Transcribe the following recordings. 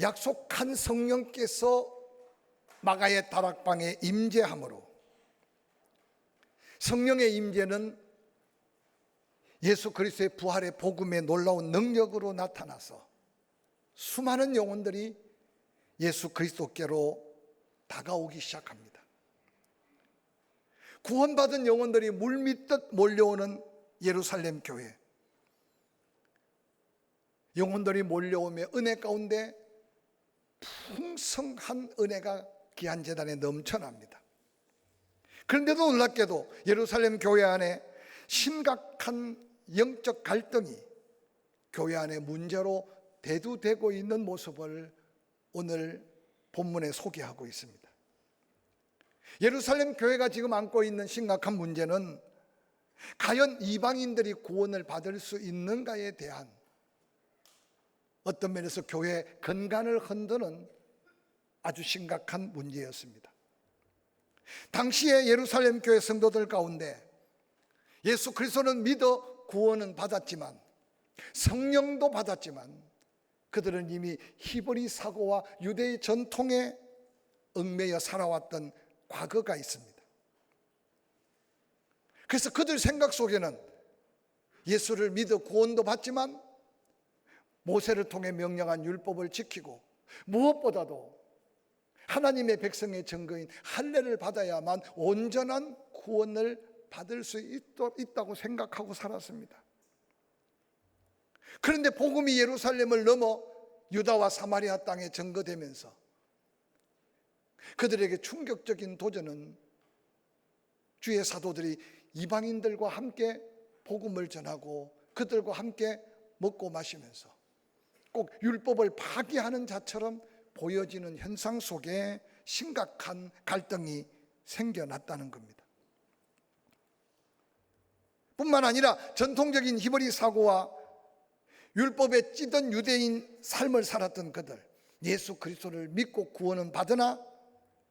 약속한 성령께서 마가의 다락방에 임재함으로, 성령의 임재는 예수 그리스도의 부활의 복음의 놀라운 능력으로 나타나서 수많은 영혼들이 예수 그리스도께로 다가오기 시작합니다. 구원받은 영혼들이 물밀듯 몰려오는 예루살렘 교회, 영혼들이 몰려오며 은혜 가운데 풍성한 은혜가 귀한 제단에 넘쳐납니다. 그런데도 놀랍게도 예루살렘 교회 안에 심각한 영적 갈등이 교회 안의 문제로 대두되고 있는 모습을 오늘 본문에 소개하고 있습니다. 예루살렘 교회가 지금 안고 있는 심각한 문제는 과연 이방인들이 구원을 받을 수 있는가에 대한 어떤 면에서 교회의 근간을 흔드는 아주 심각한 문제였습니다. 당시에 예루살렘 교회 성도들 가운데 예수 그리스도는 믿어 구원은 받았지만, 성령도 받았지만, 그들은 이미 히브리 사고와 유대의 전통에 얽매여 살아왔던 과거가 있습니다. 그래서 그들 생각 속에는 예수를 믿어 구원도 받지만 모세를 통해 명령한 율법을 지키고 무엇보다도 하나님의 백성의 증거인 할례를 받아야만 온전한 구원을 받을 수 있다고 생각하고 살았습니다. 그런데 복음이 예루살렘을 넘어 유다와 사마리아 땅에 전거되면서 그들에게 충격적인 도전은 주의 사도들이 이방인들과 함께 복음을 전하고 그들과 함께 먹고 마시면서 꼭 율법을 파기하는 자처럼 보여지는 현상 속에 심각한 갈등이 생겨났다는 겁니다. 뿐만 아니라 전통적인 히브리 사고와 율법에 찌든 유대인 삶을 살았던 그들, 예수 그리스도를 믿고 구원은 받으나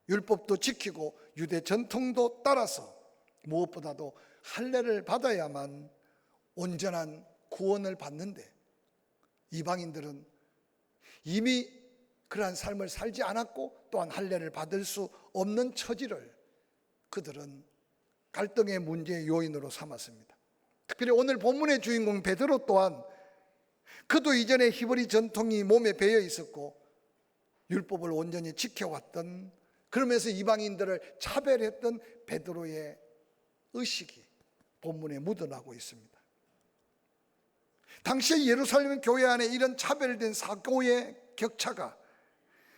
율법도 지키고 유대 전통도 따라서 무엇보다도 할례를 받아야만 온전한 구원을 받는데, 이방인들은 이미 그러한 삶을 살지 않았고 또한 할례를 받을 수 없는 처지를 그들은 갈등의 문제의 요인으로 삼았습니다. 특별히 오늘 본문의 주인공 베드로 또한 그도 이전에 히브리 전통이 몸에 배어 있었고 율법을 온전히 지켜왔던, 그러면서 이방인들을 차별했던 베드로의 의식이 본문에 묻어나고 있습니다. 당시 예루살렘 교회 안에 이런 차별된 사고의 격차가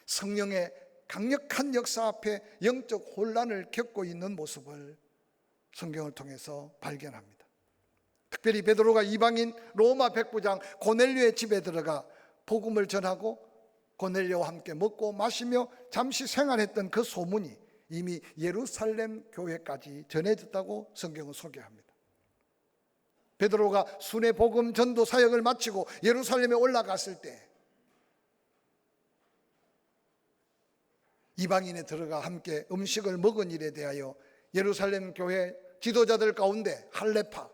성령의 강력한 역사 앞에 영적 혼란을 겪고 있는 모습을 성경을 통해서 발견합니다. 특별히 베드로가 이방인 로마 백부장 고넬료의 집에 들어가 복음을 전하고 고넬료와 함께 먹고 마시며 잠시 생활했던 그 소문이 이미 예루살렘 교회까지 전해졌다고 성경은 소개합니다. 베드로가 순회 복음 전도 사역을 마치고 예루살렘에 올라갔을 때 이방인에 들어가 함께 음식을 먹은 일에 대하여 예루살렘 교회 지도자들 가운데 할례파,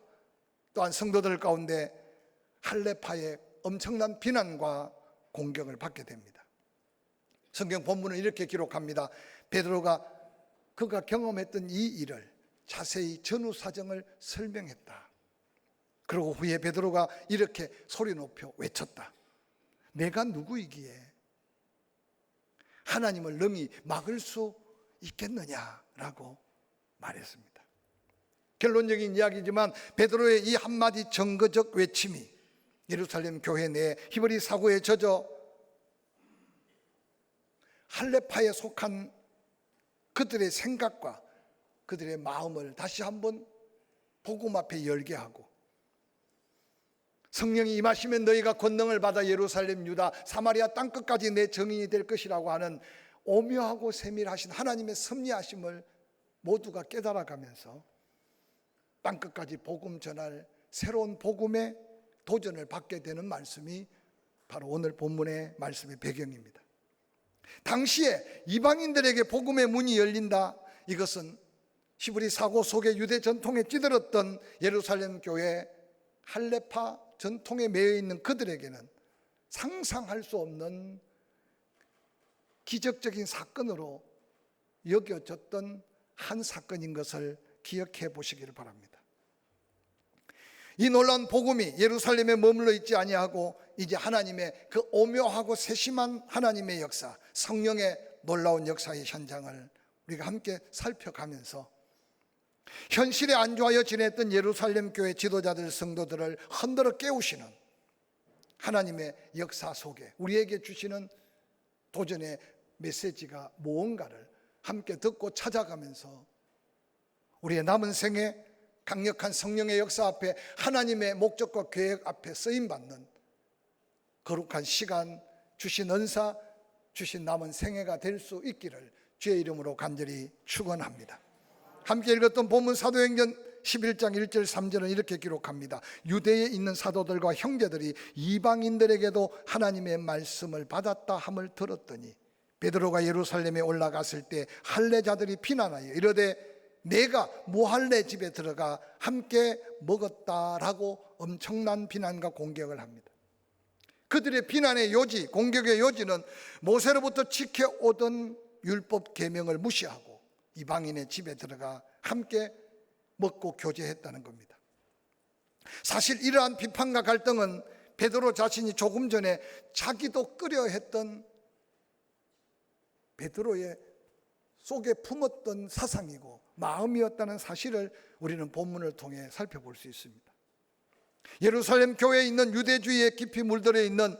또한 성도들 가운데 할례파의 엄청난 비난과 공격을 받게 됩니다. 성경 본문은 이렇게 기록합니다. 베드로가 그가 경험했던 이 일을 자세히 전후 사정을 설명했다. 그리고 후에 베드로가 이렇게 소리 높여 외쳤다. 내가 누구이기에 하나님을 능히 막을 수 있겠느냐라고 말했습니다. 결론적인 이야기지만 베드로의 이 한마디 정거적 외침이 예루살렘 교회 내 히브리 사고에 젖어 할례파에 속한 그들의 생각과 그들의 마음을 다시 한번 복음 앞에 열게 하고, 성령이 임하시면 너희가 권능을 받아 예루살렘, 유다, 사마리아 땅끝까지 내 증인이 될 것이라고 하는 오묘하고 세밀하신 하나님의 섭리하심을 모두가 깨달아가면서 땅끝까지 복음 전할 새로운 복음의 도전을 받게 되는 말씀이 바로 오늘 본문의 말씀의 배경입니다. 당시에 이방인들에게 복음의 문이 열린다, 이것은 히브리 사고 속에 유대 전통에 찌들었던 예루살렘 교회 할례파 전통에 매여 있는 그들에게는 상상할 수 없는 기적적인 사건으로 여겨졌던 한 사건인 것을 기억해 보시기를 바랍니다. 이 놀라운 복음이 예루살렘에 머물러 있지 아니하고 이제 하나님의 그 오묘하고 세심한 하나님의 역사, 성령의 놀라운 역사의 현장을 우리가 함께 살펴가면서 현실에 안주하여 지냈던 예루살렘 교회 지도자들, 성도들을 흔들어 깨우시는 하나님의 역사 속에 우리에게 주시는 도전의 메시지가 무언가를 함께 듣고 찾아가면서 우리의 남은 생에 강력한 성령의 역사 앞에 하나님의 목적과 계획 앞에 쓰임받는 거룩한 시간, 주신 은사, 주신 남은 생애가 될 수 있기를 주의 이름으로 간절히 축원합니다. 함께 읽었던 본문 사도행전 11장 1절 3절은 이렇게 기록합니다. 유대에 있는 사도들과 형제들이 이방인들에게도 하나님의 말씀을 받았다 함을 들었더니 베드로가 예루살렘에 올라갔을 때 할례자들이 비난하여 이르되 내가 무할례 집에 들어가 함께 먹었다라고 엄청난 비난과 공격을 합니다. 그들의 비난의 요지, 공격의 요지는 모세로부터 지켜오던 율법 계명을 무시하고 이방인의 집에 들어가 함께 먹고 교제했다는 겁니다. 사실 이러한 비판과 갈등은 베드로 자신이 조금 전에 자기도 끓여 했던 베드로의 속에 품었던 사상이고 마음이었다는 사실을 우리는 본문을 통해 살펴볼 수 있습니다. 예루살렘 교회에 있는 유대주의에 깊이 물들어 있는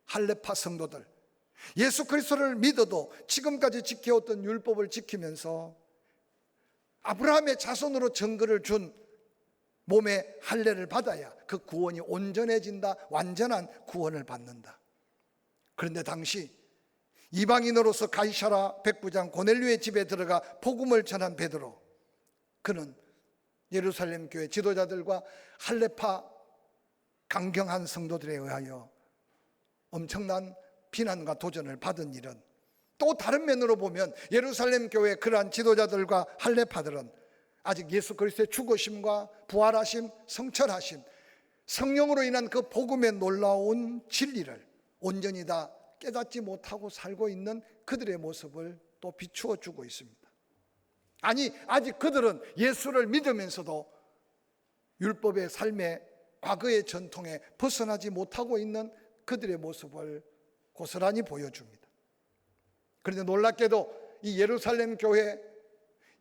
할레파 성도들, 예수 그리스도를 믿어도 지금까지 지켜왔던 율법을 지키면서 아브라함의 자손으로 증거를 준 몸의 할례를 받아야 그 구원이 온전해진다, 완전한 구원을 받는다. 그런데 당시 이방인으로서 가이사랴 백부장 고넬료의 집에 들어가 복음을 전한 베드로, 그는 예루살렘 교회 지도자들과 할레파 강경한 성도들에 의하여 엄청난 비난과 도전을 받은 일은, 또 다른 면으로 보면 예루살렘 교회 그러한 지도자들과 할레파들은 아직 예수 그리스도의 죽으심과 부활하심, 성천하심, 성령으로 인한 그 복음의 놀라운 진리를 온전히 다 깨닫지 못하고 살고 있는 그들의 모습을 또 비추어 주고 있습니다. 아니, 아직 그들은 예수를 믿으면서도 율법의 삶의 과거의 전통에 벗어나지 못하고 있는 그들의 모습을 고스란히 보여줍니다. 그런데 놀랍게도 이 예루살렘 교회,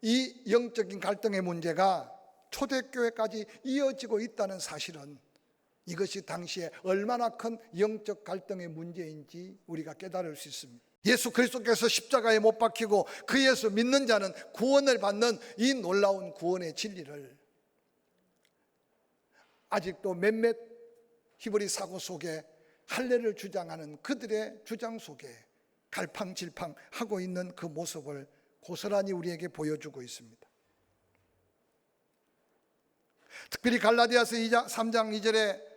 이 영적인 갈등의 문제가 초대교회까지 이어지고 있다는 사실은 이것이 당시에 얼마나 큰 영적 갈등의 문제인지 우리가 깨달을 수 있습니다. 예수 그리스도께서 십자가에 못 박히고 그 예수 믿는 자는 구원을 받는 이 놀라운 구원의 진리를 아직도 몇몇 히브리 사고 속에 할례를 주장하는 그들의 주장 속에 갈팡질팡하고 있는 그 모습을 고스란히 우리에게 보여주고 있습니다. 특별히 갈라디아서 3장 2절에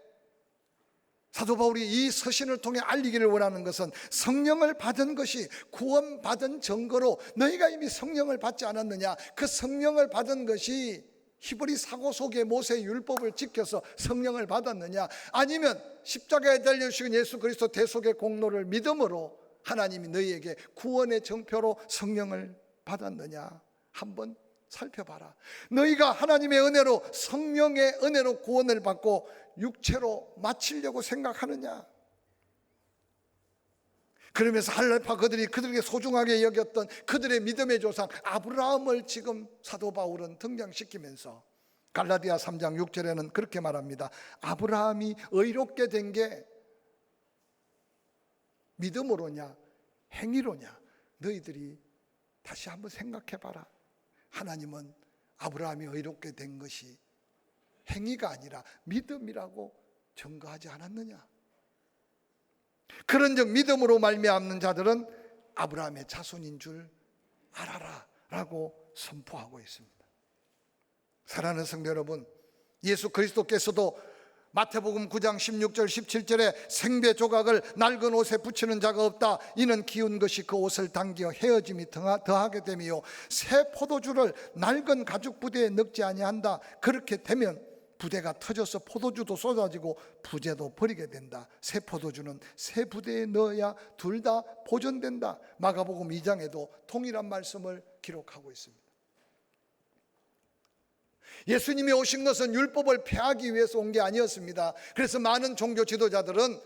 사도 바울이 이 서신을 통해 알리기를 원하는 것은 성령을 받은 것이 구원받은 증거로, 너희가 이미 성령을 받지 않았느냐, 그 성령을 받은 것이 히브리 사고 속의 모세의 율법을 지켜서 성령을 받았느냐, 아니면 십자가에 달려주신 예수 그리스도 대속의 공로를 믿음으로 하나님이 너희에게 구원의 정표로 성령을 받았느냐 한번 살펴봐라. 너희가 하나님의 은혜로, 성령의 은혜로 구원을 받고 육체로 마치려고 생각하느냐? 그러면서 할레파 그들에게 소중하게 여겼던 그들의 믿음의 조상 아브라함을 지금 사도 바울은 등장시키면서 갈라디아 3장 6절에는 그렇게 말합니다. 아브라함이 의롭게 된 게 믿음으로냐 행위로냐, 너희들이 다시 한번 생각해 봐라. 하나님은 아브라함이 의롭게 된 것이 행위가 아니라 믿음이라고 증거하지 않았느냐? 그런즉 믿음으로 말미암는 자들은 아브라함의 자손인 줄 알아라 라고 선포하고 있습니다. 사랑하는 성도 여러분, 예수 그리스도께서도 마태복음 9장 16절 17절에 생배 조각을 낡은 옷에 붙이는 자가 없다. 이는 기운 것이 그 옷을 당겨 헤어짐이 더하게 되며 새 포도주를 낡은 가죽 부대에 넣지 아니한다. 그렇게 되면 부대가 터져서 포도주도 쏟아지고 부재도 버리게 된다. 새 포도주는 새 부대에 넣어야 둘 다 보존된다. 마가복음 2장에도 동일한 말씀을 기록하고 있습니다. 예수님이 오신 것은 율법을 폐하기 위해서 온 게 아니었습니다. 그래서 많은 종교 지도자들은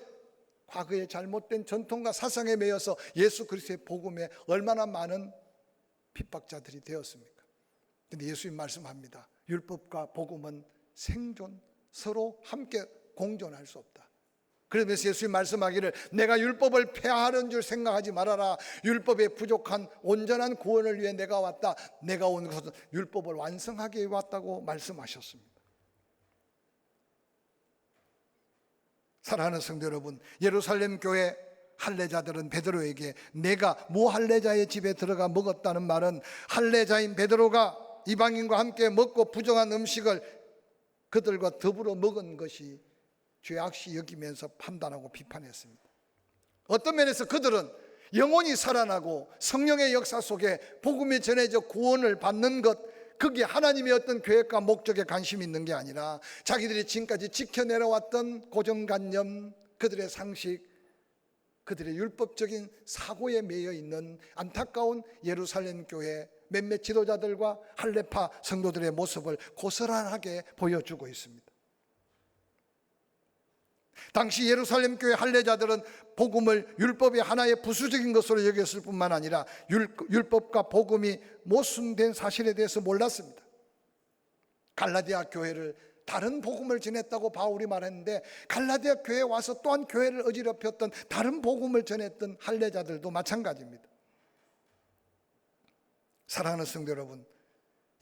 과거의 잘못된 전통과 사상에 매여서 예수 그리스도의 복음에 얼마나 많은 핍박자들이 되었습니까? 근데 예수님 말씀합니다. 율법과 복음은 생존, 서로 함께 공존할 수 없다. 그러면서 예수님 말씀하기를 내가 율법을 폐하는 줄 생각하지 말아라. 율법에 부족한 온전한 구원을 위해 내가 왔다. 내가 온 것은 율법을 완성하기 위해 왔다고 말씀하셨습니다. 사랑하는 성도 여러분, 예루살렘 교회 할례자들은 베드로에게 내가 무할례자의 집에 들어가 먹었다는 말은 할례자인 베드로가 이방인과 함께 먹고 부정한 음식을 그들과 더불어 먹은 것이 죄악시 여기면서 판단하고 비판했습니다. 어떤 면에서 그들은 영혼이 살아나고 성령의 역사 속에 복음이 전해져 구원을 받는 것, 그게 하나님의 어떤 계획과 목적에 관심이 있는 게 아니라 자기들이 지금까지 지켜내려왔던 고정관념, 그들의 상식, 그들의 율법적인 사고에 매여 있는 안타까운 예루살렘 교회 몇몇 지도자들과 할례파 성도들의 모습을 고스란하게 보여주고 있습니다. 당시 예루살렘 교회 할례자들은 복음을 율법의 하나의 부수적인 것으로 여겼을 뿐만 아니라 율법과 복음이 모순된 사실에 대해서 몰랐습니다. 갈라디아 교회를 다른 복음을 전했다고 바울이 말했는데 갈라디아 교회에 와서 또한 교회를 어지럽혔던 다른 복음을 전했던 할례자들도 마찬가지입니다. 사랑하는 성도 여러분,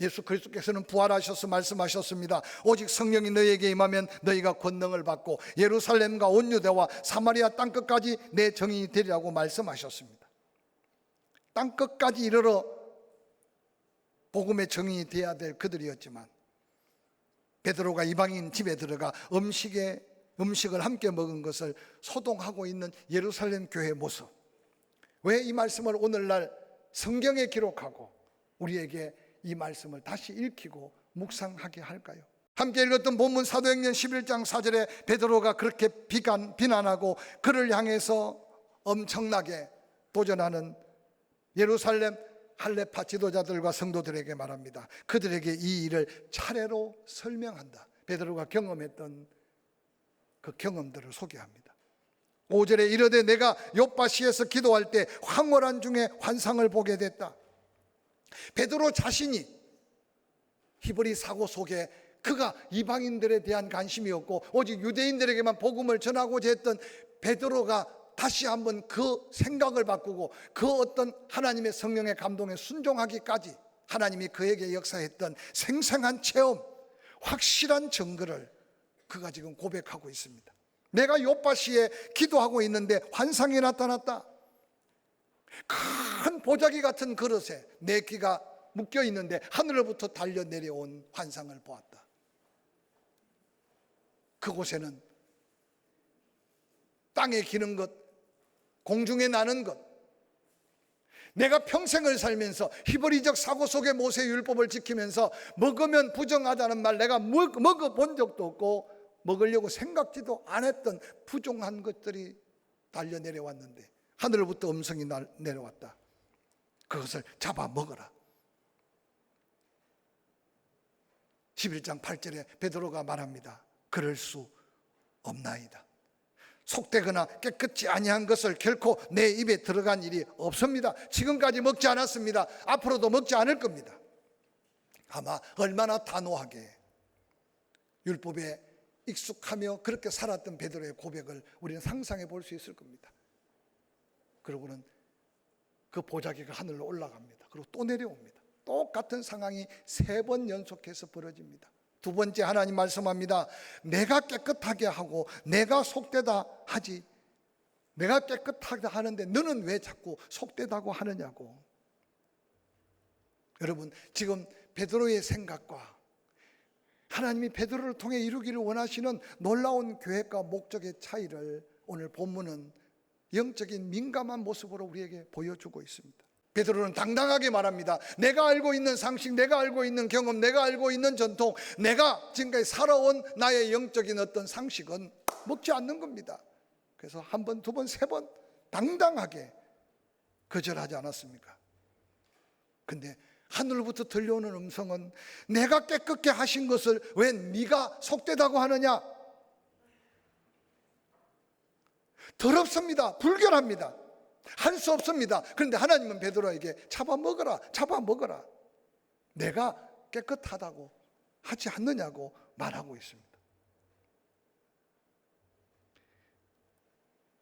예수 그리스도께서는 부활하셔서 말씀하셨습니다. 오직 성령이 너희에게 임하면 너희가 권능을 받고 예루살렘과 온 유대와 사마리아 땅끝까지 내 증인이 되리라고 말씀하셨습니다. 땅끝까지 이르러 복음의 증인이 되어야 될 그들이었지만 베드로가 이방인 집에 들어가 음식을 함께 먹은 것을 소동하고 있는 예루살렘 교회의 모습, 왜 이 말씀을 오늘날 성경에 기록하고 우리에게 이 말씀을 다시 읽히고 묵상하게 할까요? 함께 읽었던 본문 사도행전 11장 4절에 베드로가 그렇게 비난하고 그를 향해서 엄청나게 도전하는 예루살렘 할례파 지도자들과 성도들에게 말합니다. 그들에게 이 일을 차례로 설명한다. 베드로가 경험했던 그 경험들을 소개합니다. 5절에 이르되 내가 욥바시에서 기도할 때 황홀한 중에 환상을 보게 됐다. 베드로 자신이 히브리 사고 속에 그가 이방인들에 대한 관심이 없고 오직 유대인들에게만 복음을 전하고자 했던 베드로가 다시 한번 그 생각을 바꾸고 그 어떤 하나님의 성령의 감동에 순종하기까지 하나님이 그에게 역사했던 생생한 체험, 확실한 증거를 그가 지금 고백하고 있습니다. 내가 욥바시에 기도하고 있는데 환상이 나타났다. 큰 보자기 같은 그릇에 내 귀가 묶여 있는데 하늘로부터 달려 내려온 환상을 보았다. 그곳에는 땅에 기는 것, 공중에 나는 것, 내가 평생을 살면서 히브리적 사고 속의 모세의 율법을 지키면서 먹으면 부정하다는 말 내가 먹어본 적도 없고 먹으려고 생각지도 안 했던 부정한 것들이 달려 내려왔는데 하늘로부터 음성이 내려왔다. 그것을 잡아 먹어라. 11장 8절에 베드로가 말합니다. 그럴 수 없나이다. 속되거나 깨끗지 아니한 것을 결코 내 입에 들어간 일이 없습니다. 지금까지 먹지 않았습니다. 앞으로도 먹지 않을 겁니다. 아마 얼마나 단호하게 율법에 익숙하며 그렇게 살았던 베드로의 고백을 우리는 상상해 볼 수 있을 겁니다. 그러고는 그 보자기가 하늘로 올라갑니다. 그리고 또 내려옵니다. 똑같은 상황이 3번 연속해서 벌어집니다. 두 번째 하나님 말씀합니다. 내가 깨끗하게 하고 내가 속되다 하지, 내가 깨끗하게 하는데 너는 왜 자꾸 속되다고 하느냐고. 여러분, 지금 베드로의 생각과 하나님이 베드로를 통해 이루기를 원하시는 놀라운 계획과 목적의 차이를 오늘 본문은 영적인 민감한 모습으로 우리에게 보여주고 있습니다. 베드로는 당당하게 말합니다. 내가 알고 있는 상식, 내가 알고 있는 경험, 내가 알고 있는 전통, 내가 지금까지 살아온 나의 영적인 어떤 상식은 먹지 않는 겁니다. 그래서 한 번, 두 번, 세 번 당당하게 거절하지 않았습니까? 근데 하늘로부터 들려오는 음성은 내가 깨끗게 하신 것을 왜 네가 속되다고 하느냐? 더럽습니다. 불결합니다. 할 수 없습니다. 그런데 하나님은 베드로에게 잡아먹어라, 잡아먹어라. 내가 깨끗하다고 하지 않느냐고 말하고 있습니다.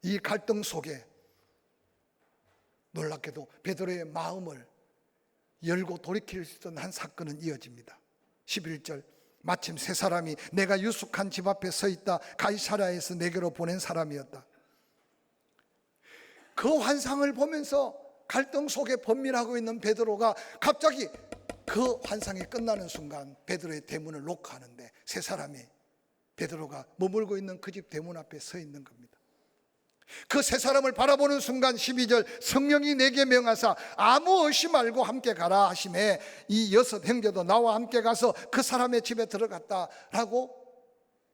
이 갈등 속에 놀랍게도 베드로의 마음을 열고 돌이킬 수 있던 한 사건은 이어집니다. 11절, 마침 세 사람이 내가 유숙한 집 앞에 서 있다 가이사랴에서 내게로 보낸 사람이었다. 그 환상을 보면서 갈등 속에 범민하고 있는 베드로가 갑자기 그 환상이 끝나는 순간 베드로의 대문을 노크하는데 세 사람이 베드로가 머물고 있는 그 집 대문 앞에 서 있는 겁니다. 그 세 사람을 바라보는 순간 12절, 성령이 내게 명하사 아무 의심 말고 함께 가라 하심에 이 여섯 형제도 나와 함께 가서 그 사람의 집에 들어갔다라고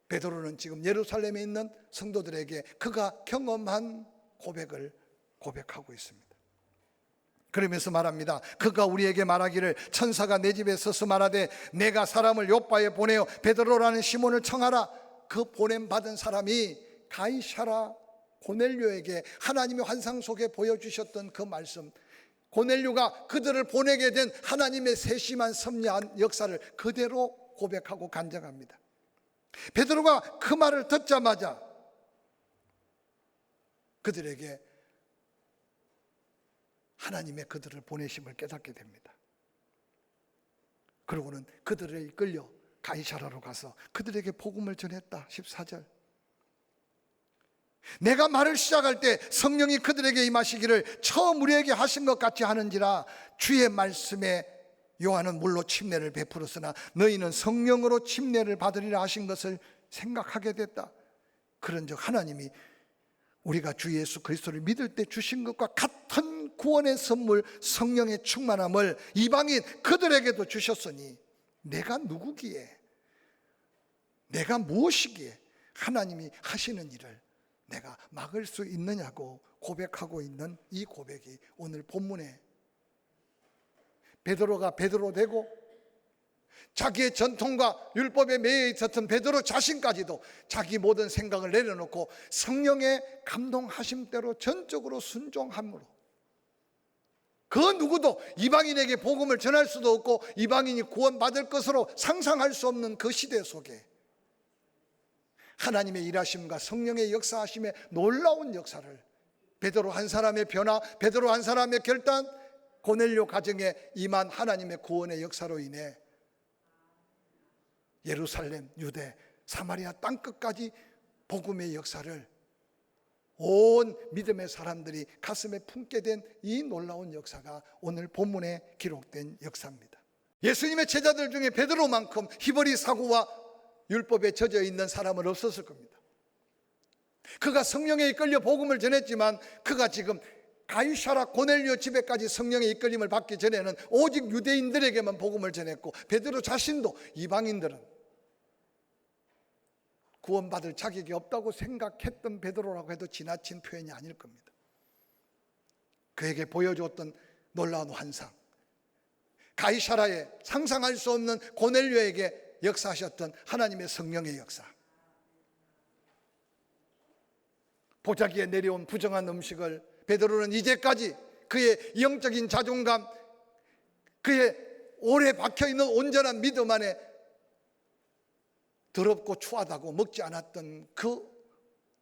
베드로는 지금 예루살렘에 있는 성도들에게 그가 경험한 고백을 고백하고 있습니다. 그러면서 말합니다. 그가 우리에게 말하기를 천사가 내 집에 서서 말하되 내가 사람을 요빠에 보내어 베드로라는 시몬을 청하라. 그 보냄받은 사람이 가이사랴 고넬료에게 하나님의 환상 속에 보여주셨던 그 말씀, 고넬료가 그들을 보내게 된 하나님의 세심한 섭리한 역사를 그대로 고백하고 간증합니다. 베드로가 그 말을 듣자마자 그들에게 하나님의 그들을 보내심을 깨닫게 됩니다. 그러고는 그들을 이끌려 가이사랴로 가서 그들에게 복음을 전했다. 14절, 내가 말을 시작할 때 성령이 그들에게 임하시기를 처음 우리에게 하신 것 같이 하는지라 주의 말씀에 요한은 물로 침례를 베풀었으나 너희는 성령으로 침례를 받으리라 하신 것을 생각하게 됐다. 그런즉 하나님이 우리가 주 예수 그리스도를 믿을 때 주신 것과 같은 구원의 선물 성령의 충만함을 이방인 그들에게도 주셨으니 내가 누구기에, 내가 무엇이기에 하나님이 하시는 일을 내가 막을 수 있느냐고 고백하고 있는 이 고백이 오늘 본문에 베드로가 베드로 되고 자기의 전통과 율법에 매여 있었던 베드로 자신까지도 자기 모든 생각을 내려놓고 성령의 감동하심대로 전적으로 순종함으로 그 누구도 이방인에게 복음을 전할 수도 없고 이방인이 구원받을 것으로 상상할 수 없는 그 시대 속에 하나님의 일하심과 성령의 역사하심의 놀라운 역사를 베드로 한 사람의 변화, 베드로 한 사람의 결단, 고넬료 가정에 임한 하나님의 구원의 역사로 인해 예루살렘, 유대, 사마리아 땅끝까지 복음의 역사를 온 믿음의 사람들이 가슴에 품게 된 이 놀라운 역사가 오늘 본문에 기록된 역사입니다. 예수님의 제자들 중에 베드로만큼 히브리 사고와 율법에 젖어 있는 사람은 없었을 겁니다. 그가 성령에 이끌려 복음을 전했지만 그가 지금 가이사랴 고넬료 집에까지 성령의 이끌림을 받기 전에는 오직 유대인들에게만 복음을 전했고 베드로 자신도 이방인들은 구원받을 자격이 없다고 생각했던 베드로라고 해도 지나친 표현이 아닐 겁니다. 그에게 보여주었던 놀라운 환상, 가이사랴에 상상할 수 없는 고넬료에게 역사하셨던 하나님의 성령의 역사, 보자기에 내려온 부정한 음식을 베드로는 이제까지 그의 영적인 자존감, 그의 오래 박혀있는 온전한 믿음 안에 더럽고 추하다고 먹지 않았던 그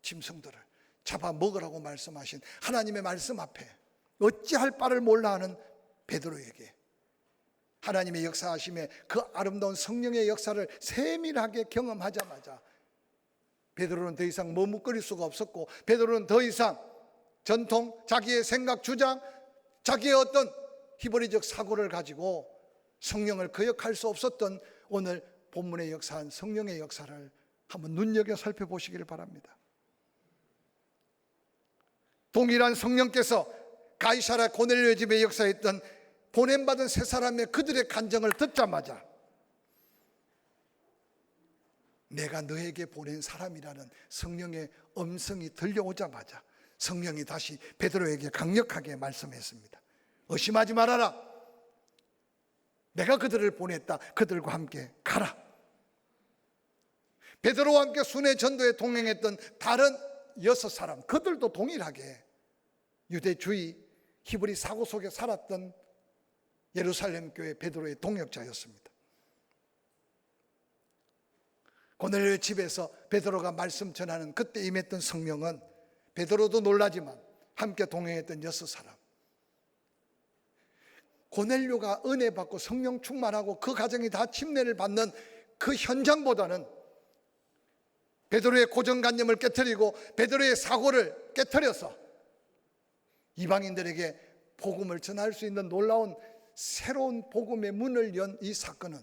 짐승들을 잡아 먹으라고 말씀하신 하나님의 말씀 앞에 어찌할 바를 몰라 하는 베드로에게 하나님의 역사하심에 그 아름다운 성령의 역사를 세밀하게 경험하자마자 베드로는 더 이상 머뭇거릴 수가 없었고 베드로는 더 이상 전통, 자기의 생각, 주장, 자기의 어떤 히브리적 사고를 가지고 성령을 거역할 수 없었던 오늘 본문에 역사한 성령의 역사를 한번 눈여겨 살펴보시기를 바랍니다. 동일한 성령께서 가이사랴 고넬료 집에 역사했던 보냄받은 세 사람의 그들의 간증을 듣자마자 내가 너에게 보낸 사람이라는 성령의 음성이 들려오자마자 성령이 다시 베드로에게 강력하게 말씀했습니다. 의심하지 말아라. 내가 그들을 보냈다. 그들과 함께 가라. 베드로와 함께 순회 전도에 동행했던 다른 6사람, 그들도 동일하게 유대주의 히브리 사고 속에 살았던 예루살렘 교회 베드로의 동역자였습니다. 고넬료의 집에서 베드로가 말씀 전하는 그때 임했던 성령은 베드로도 놀라지만 함께 동행했던 6사람, 고넬료가 은혜 받고 성령 충만하고 그 가정이 다 침례를 받는 그 현장보다는 베드로의 고정관념을 깨트리고 베드로의 사고를 깨트려서 이방인들에게 복음을 전할 수 있는 놀라운 새로운 복음의 문을 연 이 사건은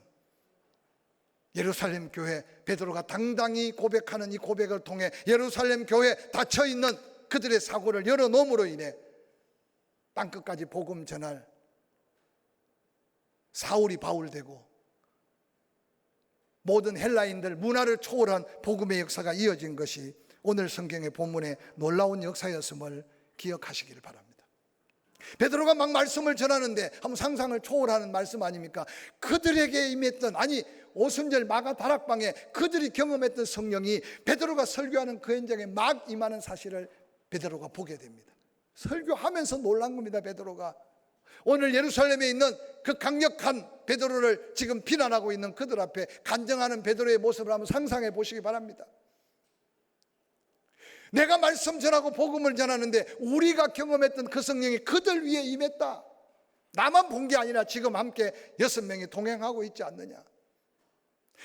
예루살렘 교회, 베드로가 당당히 고백하는 이 고백을 통해 예루살렘 교회에 닫혀있는 그들의 사고를 열어놓음으로 인해 땅끝까지 복음 전할 사울이 바울되고 모든 헬라인들 문화를 초월한 복음의 역사가 이어진 것이 오늘 성경의 본문의 놀라운 역사였음을 기억하시기를 바랍니다. 베드로가 막 말씀을 전하는데 한번 상상을 초월하는 말씀 아닙니까? 그들에게 임했던, 아니 오순절 마가 다락방에 그들이 경험했던 성령이 베드로가 설교하는 그 현장에 막 임하는 사실을 베드로가 보게 됩니다. 설교하면서 놀란 겁니다. 베드로가 오늘 예루살렘에 있는 그 강력한 베드로를 지금 비난하고 있는 그들 앞에 간증하는 베드로의 모습을 한번 상상해 보시기 바랍니다. 내가 말씀 전하고 복음을 전하는데 우리가 경험했던 그 성령이 그들 위에 임했다. 나만 본 게 아니라 지금 함께 6명이 동행하고 있지 않느냐.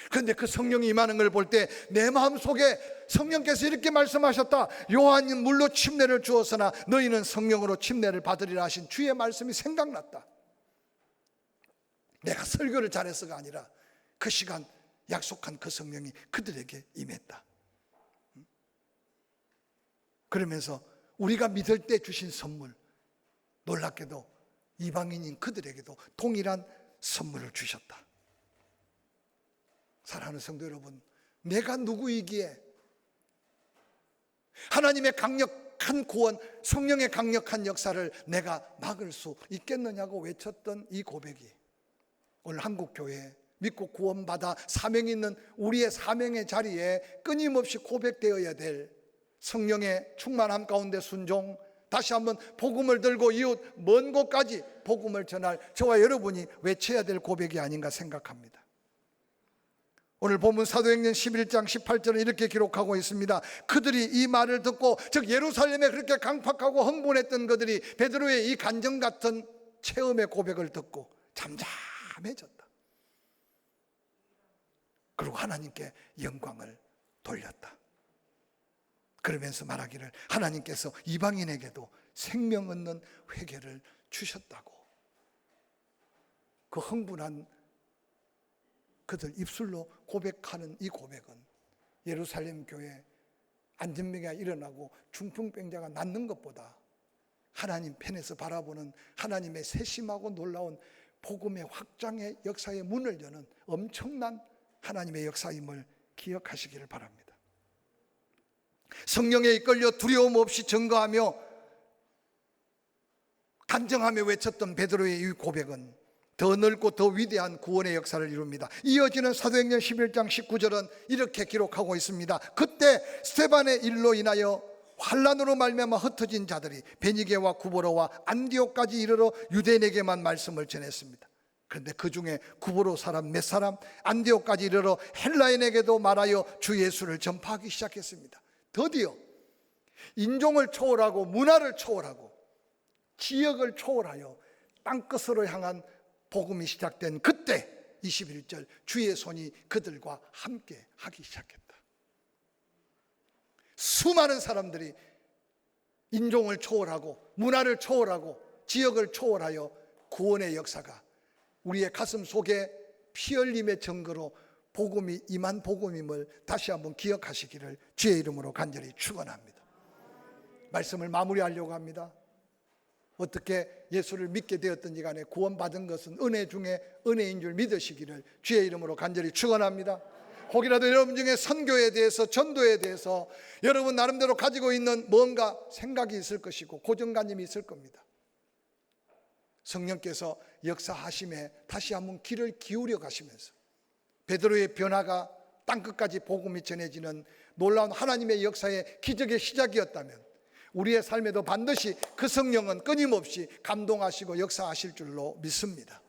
그런데 그 성령이 임하는 걸 볼 때 내 마음속에 성령께서 이렇게 말씀하셨다. 요한은 물로 침례를 주었으나 너희는 성령으로 침례를 받으리라 하신 주의 말씀이 생각났다. 내가 설교를 잘해서가 아니라 그 시간 약속한 그 성령이 그들에게 임했다. 그러면서 우리가 믿을 때 주신 선물, 놀랍게도 이방인인 그들에게도 동일한 선물을 주셨다. 사랑하는 성도 여러분, 내가 누구이기에 하나님의 강력한 구원, 성령의 강력한 역사를 내가 막을 수 있겠느냐고 외쳤던 이 고백이 오늘 한국교회 믿고 구원받아 사명이 있는 우리의 사명의 자리에 끊임없이 고백되어야 될 성령의 충만함 가운데 순종, 다시 한번 복음을 들고 이웃 먼 곳까지 복음을 전할 저와 여러분이 외쳐야 될 고백이 아닌가 생각합니다. 오늘 본문 사도행전 11장 18절은 이렇게 기록하고 있습니다. 그들이 이 말을 듣고, 즉 예루살렘에 그렇게 강팍하고 흥분했던 그들이 베드로의 이 간증 같은 체험의 고백을 듣고 잠잠해졌다. 그리고 하나님께 영광을 돌렸다. 그러면서 말하기를 하나님께서 이방인에게도 생명 얻는 회개를 주셨다고. 그 흥분한 그들 입술로 고백하는 이 고백은 예루살렘 교회 안전병이 일어나고 중풍병자가 낫는 것보다 하나님 편에서 바라보는 하나님의 세심하고 놀라운 복음의 확장의 역사의 문을 여는 엄청난 하나님의 역사임을 기억하시기를 바랍니다. 성령에 이끌려 두려움 없이 증거하며 간증하며 외쳤던 베드로의 이 고백은 더 넓고 더 위대한 구원의 역사를 이룹니다. 이어지는 사도행전 11장 19절은 이렇게 기록하고 있습니다. 그때 스데반의 일로 인하여 환난으로 말미암아 흩어진 자들이 베니게와 구브로와 안디옥까지 이르러 유대인에게만 말씀을 전했습니다. 그런데 그 중에 구브로 사람 몇 사람, 안디옥까지 이르러 헬라인에게도 말하여 주 예수를 전파하기 시작했습니다. 드디어 인종을 초월하고 문화를 초월하고 지역을 초월하여 땅끝으로 향한 복음이 시작된 그때 21절 주의 손이 그들과 함께 하기 시작했다. 수많은 사람들이 인종을 초월하고 문화를 초월하고 지역을 초월하여 구원의 역사가 우리의 가슴 속에 피 흘림의 증거로 복음이 임한 복음임을 다시 한번 기억하시기를 주의 이름으로 간절히 축원합니다. 말씀을 마무리하려고 합니다. 어떻게 예수를 믿게 되었든지 간에 구원받은 것은 은혜 중에 은혜인 줄 믿으시기를 주의 이름으로 간절히 축원합니다. 혹이라도 여러분 중에 선교에 대해서, 전도에 대해서 여러분 나름대로 가지고 있는 뭔가 생각이 있을 것이고 고정관념이 있을 겁니다. 성령께서 역사하심에 다시 한번 귀를 기울여 가시면서 베드로의 변화가 땅끝까지 복음이 전해지는 놀라운 하나님의 역사의 기적의 시작이었다면 우리의 삶에도 반드시 그 성령은 끊임없이 감동하시고 역사하실 줄로 믿습니다.